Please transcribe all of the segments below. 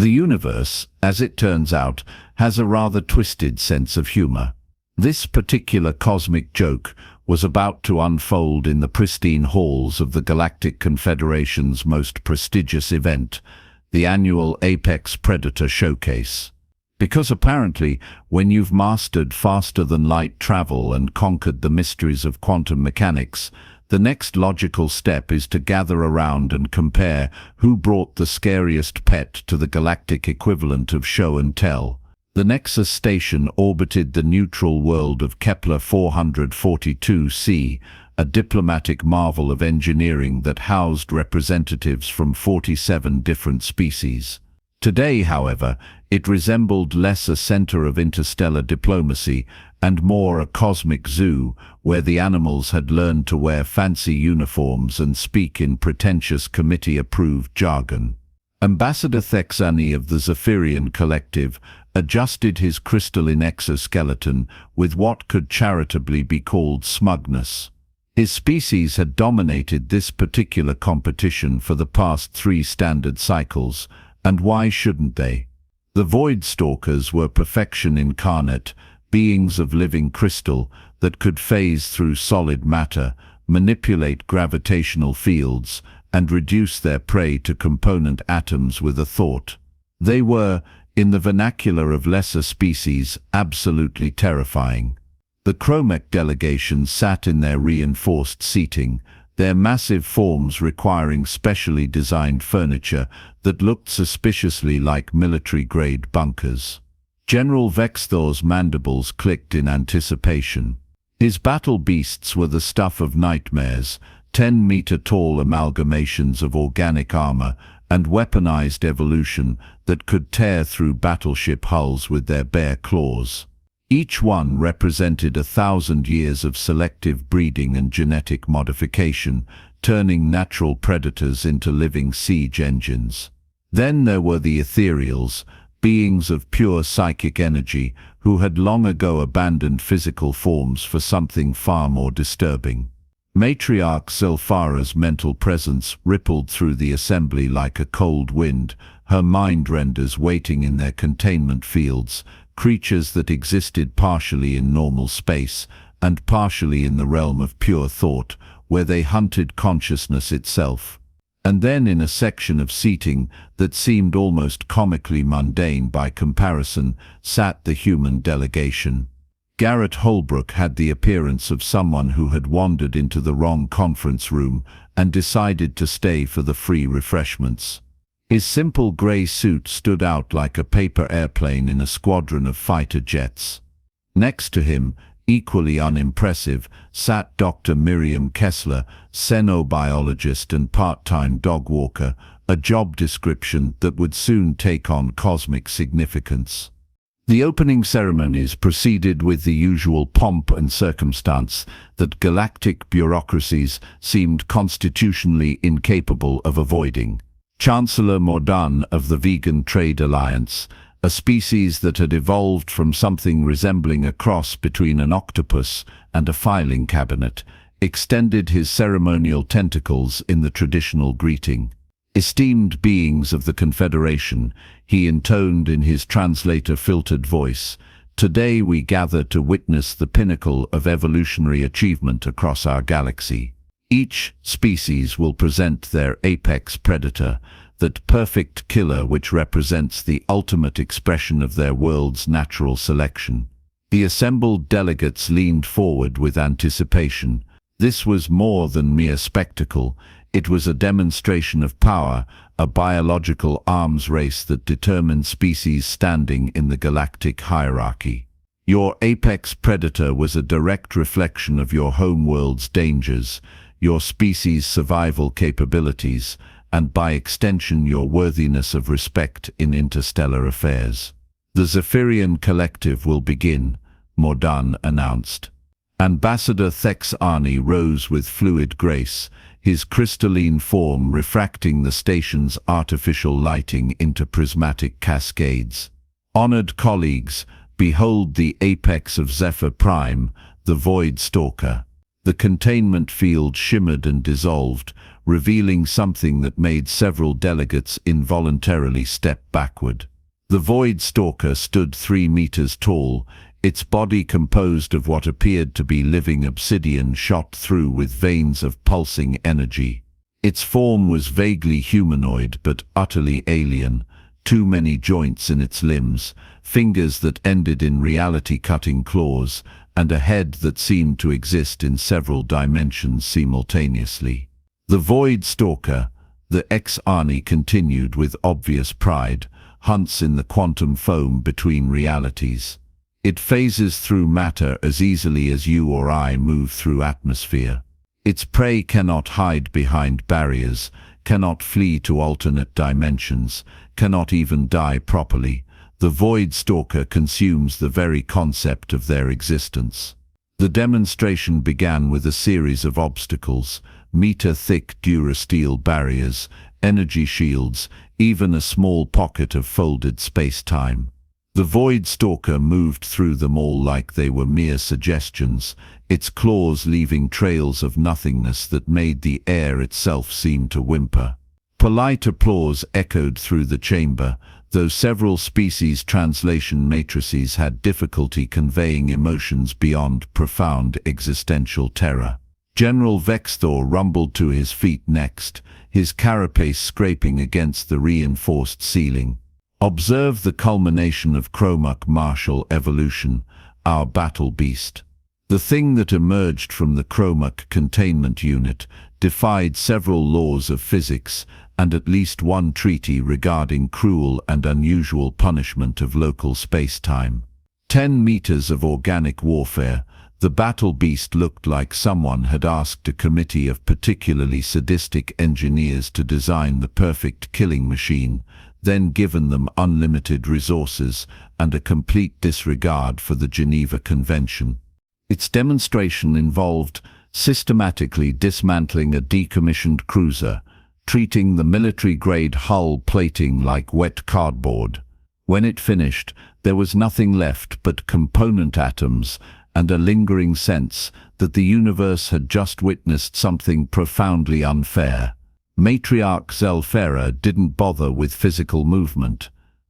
The universe, as it turns out, has a rather twisted sense of humor. This particular cosmic joke was about to unfold in the pristine halls of the Galactic Confederation's most prestigious event, the annual Apex Predator Showcase. Because apparently, when you've mastered faster-than-light travel and conquered the mysteries of quantum mechanics, the next logical step is to gather around and compare who brought the scariest pet to the galactic equivalent of show and tell. The Nexus station orbited the neutral world of Kepler 442c, a diplomatic marvel of engineering that housed representatives from 47 different species. Today, however, it resembled less a center of interstellar diplomacy and more a cosmic zoo where the animals had learned to wear fancy uniforms and speak in pretentious committee-approved jargon. Ambassador Thexani of the Zephyrian collective adjusted his crystalline exoskeleton with what could charitably be called smugness. His species had dominated this particular competition for the past 3 standard cycles, and why shouldn't they? The Void Stalkers were perfection incarnate, beings of living crystal that could phase through solid matter, manipulate gravitational fields, and reduce their prey to component atoms with a thought. They were, in the vernacular of lesser species, absolutely terrifying. The Kromach delegation sat in their reinforced seating, their massive forms requiring specially designed furniture that looked suspiciously like military-grade bunkers. General Vexthor's mandibles clicked in anticipation. His battle beasts were the stuff of nightmares, 10-meter-tall amalgamations of organic armor and weaponized evolution that could tear through battleship hulls with their bare claws. Each one represented 1,000 years of selective breeding and genetic modification, turning natural predators into living siege engines. Then there were the Ethereals, beings of pure psychic energy who had long ago abandoned physical forms for something far more disturbing. Matriarch Zilfara's mental presence rippled through the assembly like a cold wind, her mind renders waiting in their containment fields, creatures that existed partially in normal space and partially in the realm of pure thought, where they hunted consciousness itself. And then in a section of seating that seemed almost comically mundane by comparison, sat the human delegation. Garrett Holbrook had the appearance of someone who had wandered into the wrong conference room and decided to stay for the free refreshments. His simple grey suit stood out like a paper airplane in a squadron of fighter jets. Next to him, equally unimpressive, sat Dr. Miriam Kessler, xenobiologist and part-time dog walker, a job description that would soon take on cosmic significance. The opening ceremonies proceeded with the usual pomp and circumstance that galactic bureaucracies seemed constitutionally incapable of avoiding. Chancellor Mordan of the Vegan Trade Alliance, a species that had evolved from something resembling a cross between an octopus and a filing cabinet, extended his ceremonial tentacles in the traditional greeting. Esteemed beings of the Confederation, he intoned in his translator-filtered voice, today we gather to witness the pinnacle of evolutionary achievement across our galaxy. Each species will present their apex predator, that perfect killer which represents the ultimate expression of their world's natural selection. The assembled delegates leaned forward with anticipation. This was more than mere spectacle. It was a demonstration of power, a biological arms race that determined species standing in the galactic hierarchy. Your apex predator was a direct reflection of your homeworld's dangers, your species' survival capabilities, and by extension your worthiness of respect in interstellar affairs. The Zephyrian collective will begin, Mordan announced. Ambassador Thexani rose with fluid grace, his crystalline form refracting the station's artificial lighting into prismatic cascades. Honored colleagues, behold the apex of Zephyr Prime, the Void Stalker. The containment field shimmered and dissolved, revealing something that made several delegates involuntarily step backward. The Void Stalker stood 3 meters tall, its body composed of what appeared to be living obsidian shot through with veins of pulsing energy. Its form was vaguely humanoid but utterly alien, too many joints in its limbs, fingers that ended in reality-cutting claws, and a head that seemed to exist in several dimensions simultaneously. The Void Stalker, the ex-Arnie continued with obvious pride, hunts in the quantum foam between realities. It phases through matter as easily as you or I move through atmosphere. Its prey cannot hide behind barriers, cannot flee to alternate dimensions, cannot even die properly. The Void Stalker consumes the very concept of their existence. The demonstration began with a series of obstacles, meter-thick durasteel barriers, energy shields, even a small pocket of folded space-time. The Void Stalker moved through them all like they were mere suggestions, its claws leaving trails of nothingness that made the air itself seem to whimper. Polite applause echoed through the chamber, though several species translation matrices had difficulty conveying emotions beyond profound existential terror. General Vexthor rumbled to his feet next, his carapace scraping against the reinforced ceiling. Observe the culmination of Kromach martial evolution, our battle beast. The thing that emerged from the Kromach containment unit defied several laws of physics and at least one treaty regarding cruel and unusual punishment of local space-time. 10 meters of organic warfare, the battle beast looked like someone had asked a committee of particularly sadistic engineers to design the perfect killing machine, then given them unlimited resources and a complete disregard for the Geneva Convention. Its demonstration involved systematically dismantling a decommissioned cruiser, treating the military-grade hull plating like wet cardboard. When it finished, there was nothing left but component atoms and a lingering sense that the universe had just witnessed something profoundly unfair. Matriarch Zelfera didn't bother with physical movement.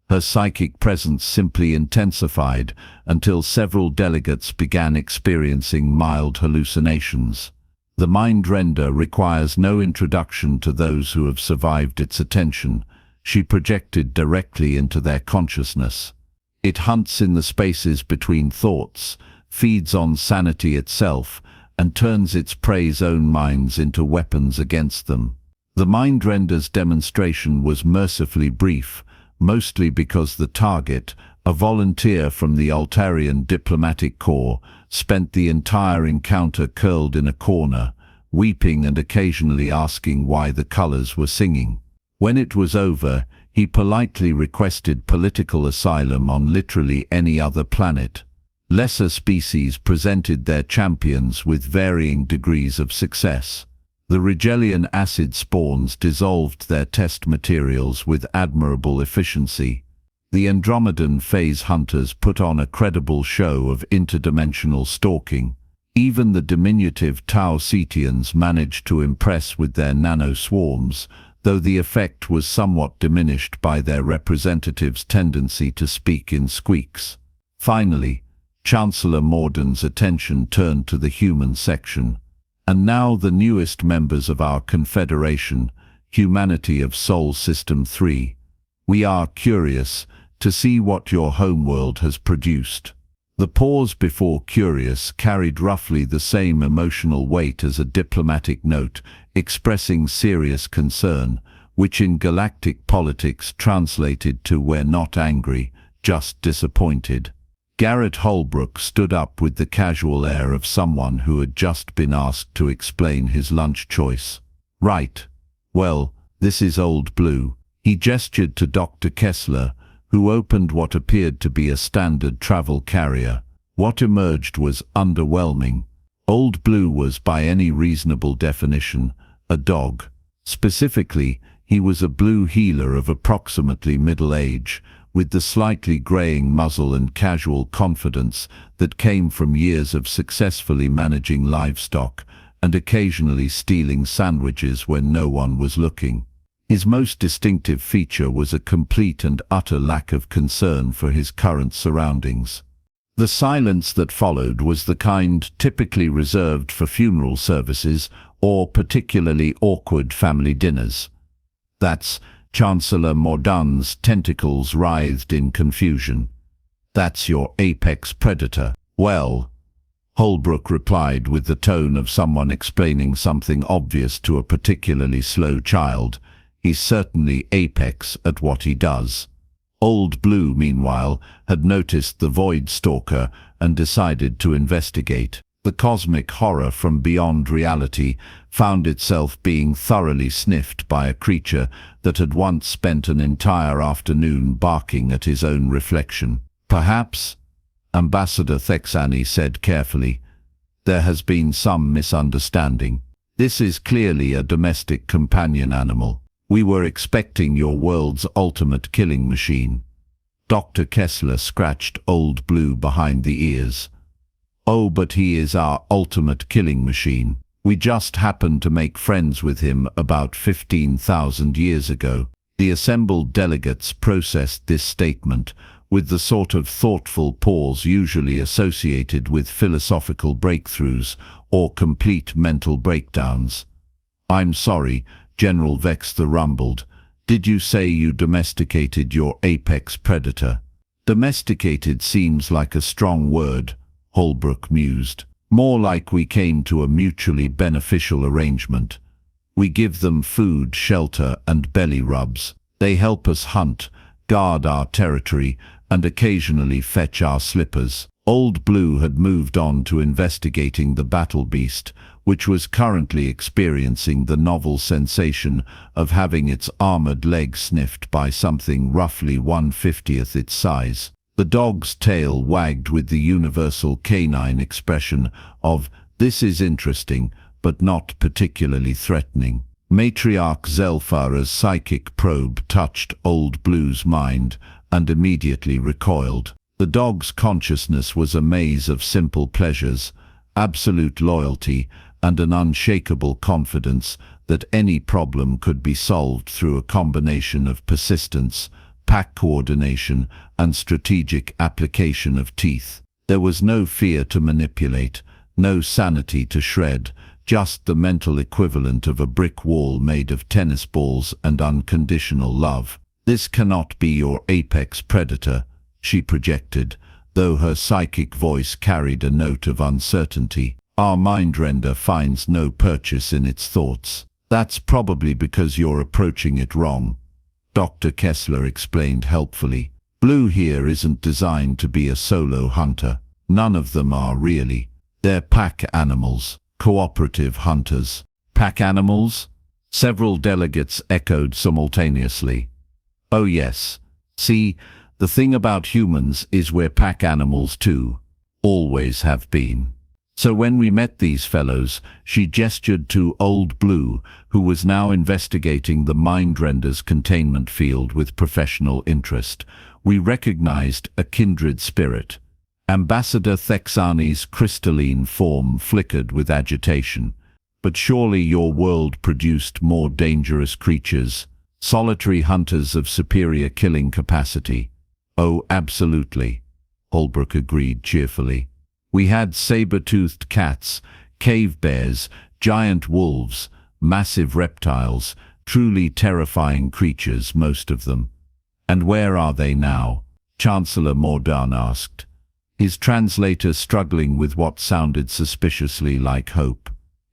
Her psychic presence simply intensified until several delegates began experiencing mild hallucinations. The mind render requires no introduction to those who have survived its attention. She projected directly into their consciousness. It hunts in the spaces between thoughts, feeds on sanity itself, and turns its prey's own minds into weapons against them. The mind render's demonstration was mercifully brief, mostly because the target, a volunteer from the Altarian Diplomatic Corps, spent the entire encounter curled in a corner, weeping and occasionally asking why the colors were singing. When it was over, he politely requested political asylum on literally any other planet. Lesser species presented their champions with varying degrees of success. The Rigelian acid spawns dissolved their test materials with admirable efficiency. The Andromedan phase hunters put on a credible show of interdimensional stalking. Even the diminutive Tau Cetians managed to impress with their nano-swarms, though the effect was somewhat diminished by their representatives' tendency to speak in squeaks. Finally, Chancellor Morden's attention turned to the human section. And now the newest members of our Confederation, Humanity of Sol System 3. We are curious to see what your homeworld has produced. The pause before curious carried roughly the same emotional weight as a diplomatic note expressing serious concern, which in galactic politics translated to "we're not angry, just disappointed." Garrett Holbrook stood up with the casual air of someone who had just been asked to explain his lunch choice. Right. Well, this is Old Blue. He gestured to Dr. Kessler, who opened what appeared to be a standard travel carrier. What emerged was underwhelming. Old Blue was, by any reasonable definition, a dog. Specifically, he was a blue heeler of approximately middle age, with the slightly graying muzzle and casual confidence that came from years of successfully managing livestock and occasionally stealing sandwiches when no one was looking. His most distinctive feature was a complete and utter lack of concern for his current surroundings. The silence that followed was the kind typically reserved for funeral services or particularly awkward family dinners. "That's Chancellor Mordan's tentacles writhed in confusion. That's your apex predator." "Well," Holbrook replied with the tone of someone explaining something obvious to a particularly slow child, "he's certainly apex at what he does." Old Blue, meanwhile, had noticed the Void Stalker and decided to investigate. The cosmic horror from beyond reality found itself being thoroughly sniffed by a creature that had once spent an entire afternoon barking at his own reflection. "Perhaps," Ambassador Thexani said carefully, "there has been some misunderstanding. This is clearly a domestic companion animal. We were expecting your world's ultimate killing machine." Dr. Kessler scratched Old Blue behind the ears. "Oh, but he is our ultimate killing machine. We just happened to make friends with him about 15,000 years ago." The assembled delegates processed this statement with the sort of thoughtful pause usually associated with philosophical breakthroughs or complete mental breakdowns. "I'm sorry," General Vexther rumbled. "Did you say you domesticated your apex predator?" "Domesticated seems like a strong word," Holbrook mused. "More like we came to a mutually beneficial arrangement. We give them food, shelter, and belly rubs. They help us hunt, guard our territory, and occasionally fetch our slippers." Old Blue had moved on to investigating the battle beast, which was currently experiencing the novel sensation of having its armored leg sniffed by something roughly 1/50th its size. The dog's tail wagged with the universal canine expression of, "This is interesting, but not particularly threatening." Matriarch Zelfara's psychic probe touched Old Blue's mind and immediately recoiled. The dog's consciousness was a maze of simple pleasures, absolute loyalty, and an unshakable confidence that any problem could be solved through a combination of persistence, pack coordination, and strategic application of teeth. There was no fear to manipulate, no sanity to shred, just the mental equivalent of a brick wall made of tennis balls and unconditional love. "This cannot be your apex predator," she projected, though her psychic voice carried a note of uncertainty. "Our mindrender finds no purchase in its thoughts." "That's probably because you're approaching it wrong," Dr. Kessler explained helpfully. "Blue here isn't designed to be a solo hunter. None of them are really. They're pack animals, cooperative hunters." "Pack animals?" Several delegates echoed simultaneously. "Oh yes. See, the thing about humans is we're pack animals too. Always have been." So when we met these fellows, she gestured to Old Blue, who was now investigating the mindrender's containment field with professional interest, we recognized a kindred spirit. Ambassador Thexani's crystalline form flickered with agitation. "But surely your world produced more dangerous creatures, solitary hunters of superior killing capacity." "Oh, absolutely," Holbrook agreed cheerfully. "We had saber-toothed cats, cave bears, giant wolves, massive reptiles, truly terrifying creatures, most of them." "And where are they now?" Chancellor Mordan asked, his translator struggling with what sounded suspiciously like hope.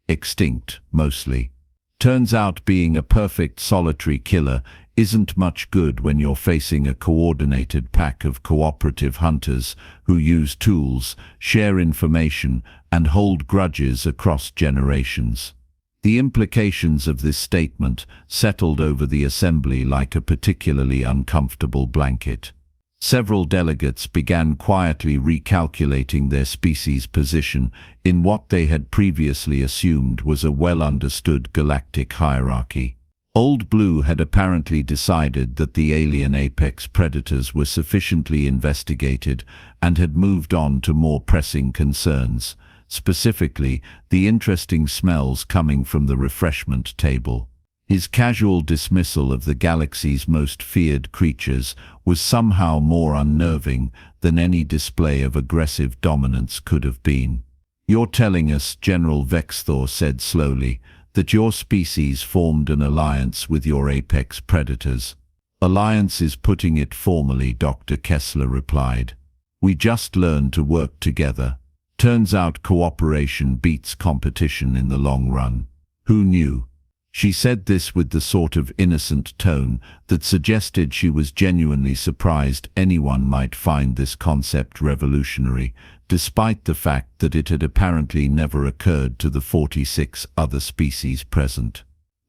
"Extinct, mostly. Turns out being a perfect solitary killer isn't much good when you're facing a coordinated pack of cooperative hunters who use tools, share information, and hold grudges across generations." The implications of this statement settled over the assembly like a particularly uncomfortable blanket. Several delegates began quietly recalculating their species' position in what they had previously assumed was a well-understood galactic hierarchy. Old Blue had apparently decided that the alien apex predators were sufficiently investigated and had moved on to more pressing concerns, specifically the interesting smells coming from the refreshment table. His casual dismissal of the galaxy's most feared creatures was somehow more unnerving than any display of aggressive dominance could have been. "You're telling us," General Vexthor said slowly, "that your species formed an alliance with your apex predators." "Alliance is putting it formally," Dr. Kessler replied. "We just learned to work together. Turns out cooperation beats competition in the long run. Who knew?" She said this with the sort of innocent tone that suggested she was genuinely surprised anyone might find this concept revolutionary, despite the fact that it had apparently never occurred to the 46 other species present.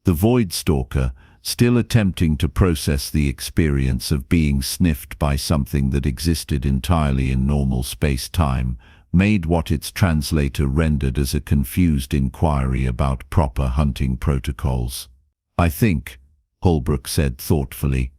The Void Stalker, still attempting to process the experience of being sniffed by something that existed entirely in normal space-time, made what its translator rendered as a confused inquiry about proper hunting protocols. "I think," Holbrook said thoughtfully,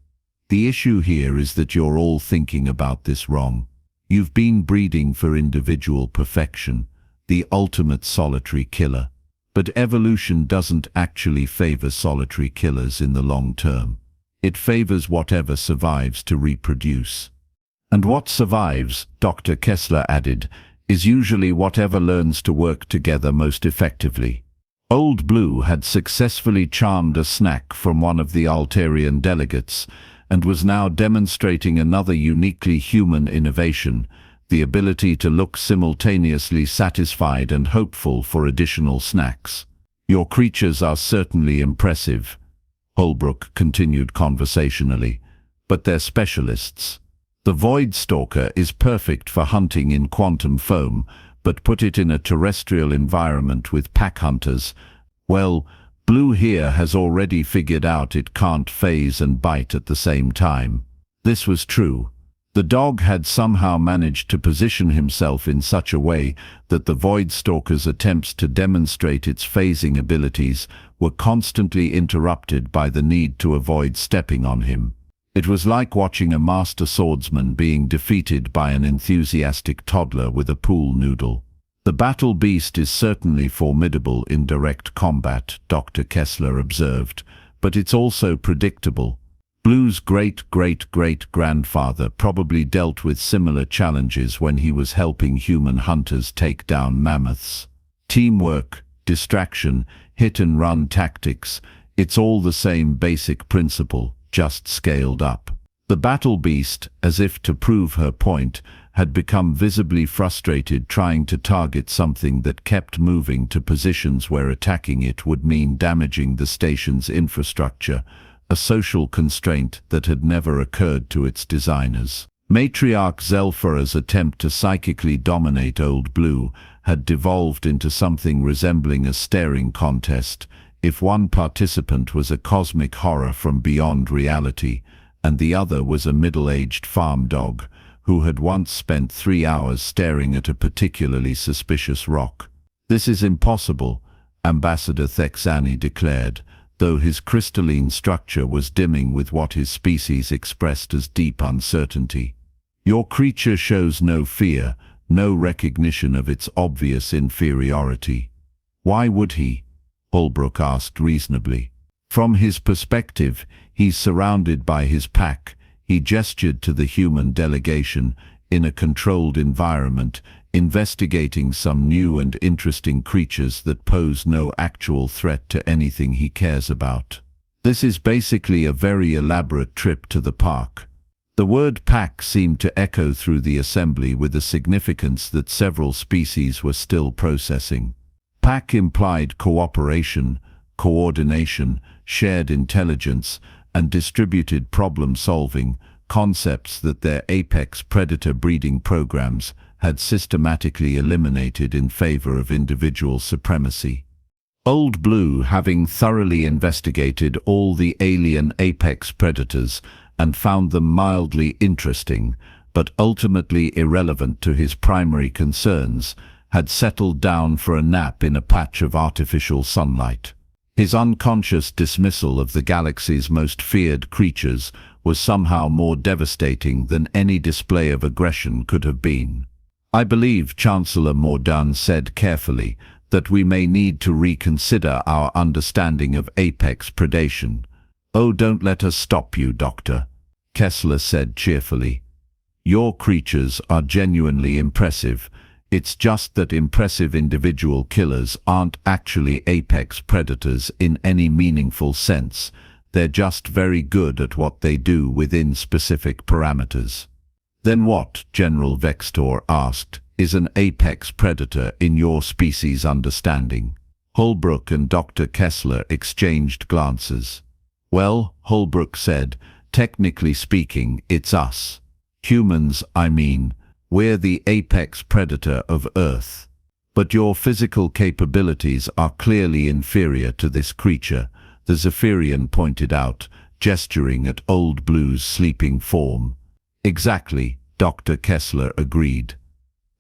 "the issue here is that you're all thinking about this wrong. You've been breeding for individual perfection, the ultimate solitary killer. But evolution doesn't actually favor solitary killers in the long term. It favors whatever survives to reproduce. And what survives," Dr. Kessler added, "is usually whatever learns to work together most effectively." Old Blue had successfully charmed a snack from one of the Altarian delegates and was now demonstrating another uniquely human innovation, the ability to look simultaneously satisfied and hopeful for additional snacks. "Your creatures are certainly impressive," Holbrook continued conversationally, "but they're specialists. The Void Stalker is perfect for hunting in quantum foam, but put it in a terrestrial environment with pack hunters, well, Blue here has already figured out it can't phase and bite at the same time." This was true. The dog had somehow managed to position himself in such a way that the Void Stalker's attempts to demonstrate its phasing abilities were constantly interrupted by the need to avoid stepping on him. It was like watching a master swordsman being defeated by an enthusiastic toddler with a pool noodle. "The battle beast is certainly formidable in direct combat," Dr. Kessler observed, "but it's also predictable. Blue's great-great-great-grandfather probably dealt with similar challenges when he was helping human hunters take down mammoths. Teamwork, distraction, hit-and-run tactics, it's all the same basic principle, just scaled up." The battle beast, as if to prove her point, had become visibly frustrated trying to target something that kept moving to positions where attacking it would mean damaging the station's infrastructure, a social constraint that had never occurred to its designers. Matriarch Zelfara's attempt to psychically dominate Old Blue had devolved into something resembling a staring contest, if one participant was a cosmic horror from beyond reality, and the other was a middle-aged farm dog, who had once spent 3 hours staring at a particularly suspicious rock. "This is impossible," Ambassador Thexani declared, though his crystalline structure was dimming with what his species expressed as deep uncertainty. "Your creature shows no fear, no recognition of its obvious inferiority." "Why would he?" Holbrook asked reasonably. "From his perspective, he's surrounded by his pack." He gestured to the human delegation, in a controlled environment, investigating some new and interesting creatures that pose no actual threat to anything he cares about. "This is basically a very elaborate trip to the park." The word pack seemed to echo through the assembly with a significance that several species were still processing. Pack implied cooperation, coordination, shared intelligence, and distributed problem-solving, concepts that their apex predator breeding programs had systematically eliminated in favor of individual supremacy. Old Blue, having thoroughly investigated all the alien apex predators and found them mildly interesting, but ultimately irrelevant to his primary concerns, had settled down for a nap in a patch of artificial sunlight. His unconscious dismissal of the galaxy's most feared creatures was somehow more devastating than any display of aggression could have been. "I believe," Chancellor Mordan said carefully, "that we may need to reconsider our understanding of apex predation." "Oh, don't let us stop you, Doctor," Kessler said cheerfully. "Your creatures are genuinely impressive. It's just that impressive individual killers aren't actually apex predators in any meaningful sense. They're just very good at what they do within specific parameters." "Then what," General Vextor asked, "is an apex predator in your species' understanding?" Holbrook and Dr. Kessler exchanged glances. "Well," Holbrook said, "technically speaking, it's us. Humans, I mean. We're the apex predator of Earth. But your physical capabilities are clearly inferior to this creature," the Zephyrian pointed out, gesturing at Old Blue's sleeping form. "Exactly," Dr. Kessler agreed.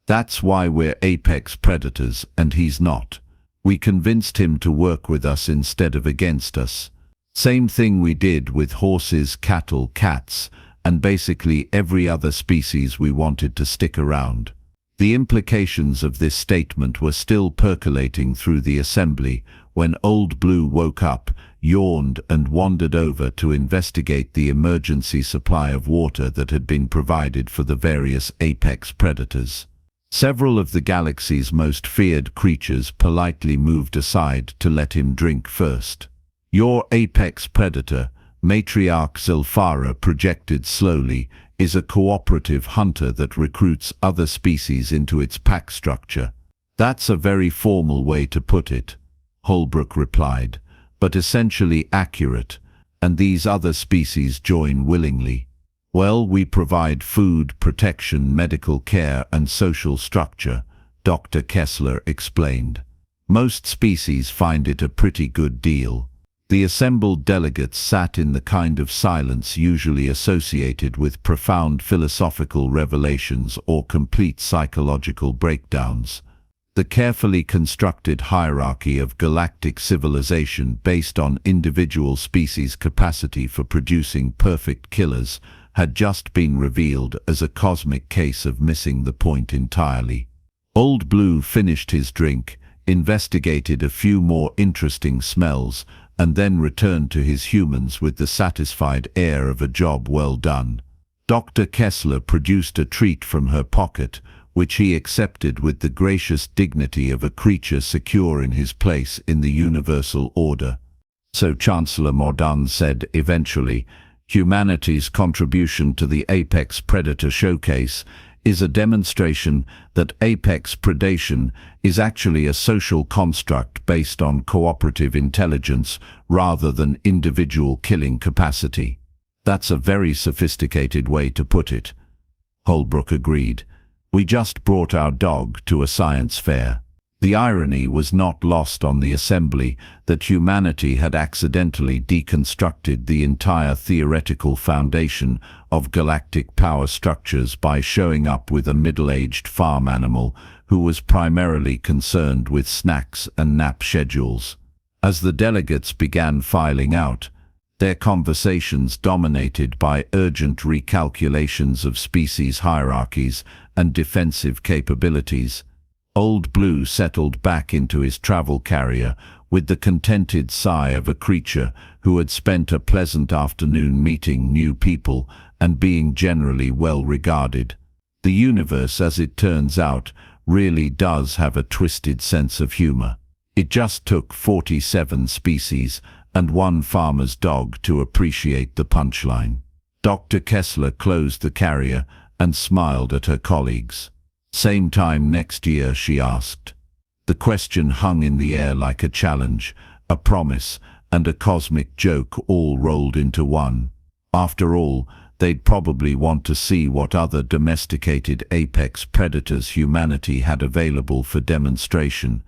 "That's why we're apex predators and he's not. We convinced him to work with us instead of against us. Same thing we did with horses, cattle, cats, and basically every other species we wanted to stick around." The implications of this statement were still percolating through the assembly when Old Blue woke up, yawned, and wandered over to investigate the emergency supply of water that had been provided for the various apex predators. Several of the galaxy's most feared creatures politely moved aside to let him drink first. "Your apex predator," Matriarch Zilfara projected slowly, "is a cooperative hunter that recruits other species into its pack structure." "That's a very formal way to put it," Holbrook replied, "but essentially accurate, and these other species join willingly." "Well, we provide food, protection, medical care, and social structure," Dr. Kessler explained. "Most species find it a pretty good deal." The assembled delegates sat in the kind of silence usually associated with profound philosophical revelations or complete psychological breakdowns. The carefully constructed hierarchy of galactic civilization based on individual species' capacity for producing perfect killers had just been revealed as a cosmic case of missing the point entirely. Old Blue finished his drink, investigated a few more interesting smells, and then returned to his humans with the satisfied air of a job well done. Dr. Kessler produced a treat from her pocket, which he accepted with the gracious dignity of a creature secure in his place in the universal order. "So," Chancellor Mordan said eventually, "humanity's contribution to the Apex Predator Showcase is a demonstration that apex predation is actually a social construct based on cooperative intelligence rather than individual killing capacity." "That's a very sophisticated way to put it," Holbrook agreed. "We just brought our dog to a science fair." The irony was not lost on the assembly that humanity had accidentally deconstructed the entire theoretical foundation of galactic power structures by showing up with a middle-aged farm animal who was primarily concerned with snacks and nap schedules. As the delegates began filing out, their conversations dominated by urgent recalculations of species hierarchies and defensive capabilities, Old Blue settled back into his travel carrier with the contented sigh of a creature who had spent a pleasant afternoon meeting new people and being generally well regarded. The universe, as it turns out, really does have a twisted sense of humor. It just took 47 species and one farmer's dog to appreciate the punchline. Dr. Kessler closed the carrier and smiled at her colleagues. "Same time next year?" she asked. The question hung in the air like a challenge, a promise, and a cosmic joke all rolled into one. After all, they'd probably want to see what other domesticated apex predators humanity had available for demonstration.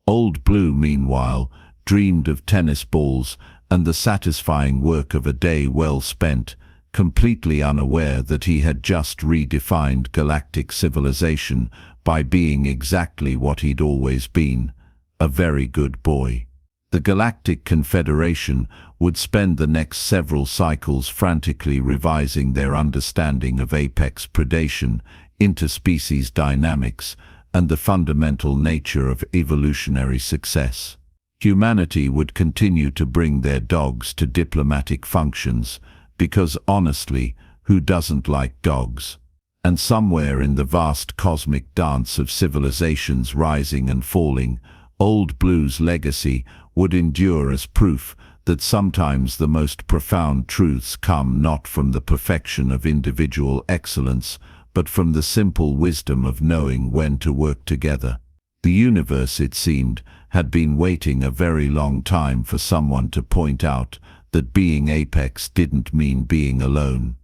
Old Blue, meanwhile, dreamed of tennis balls and the satisfying work of a day well spent, completely unaware that he had just redefined galactic civilization by being exactly what he'd always been, a very good boy. The Galactic Confederation would spend the next several cycles frantically revising their understanding of apex predation, interspecies dynamics, and the fundamental nature of evolutionary success. Humanity would continue to bring their dogs to diplomatic functions, because honestly, who doesn't like dogs? And somewhere in the vast cosmic dance of civilizations rising and falling, Old Blue's legacy would endure as proof that sometimes the most profound truths come not from the perfection of individual excellence, but from the simple wisdom of knowing when to work together. The universe, it seemed, had been waiting a very long time for someone to point out that being apex didn't mean being alone.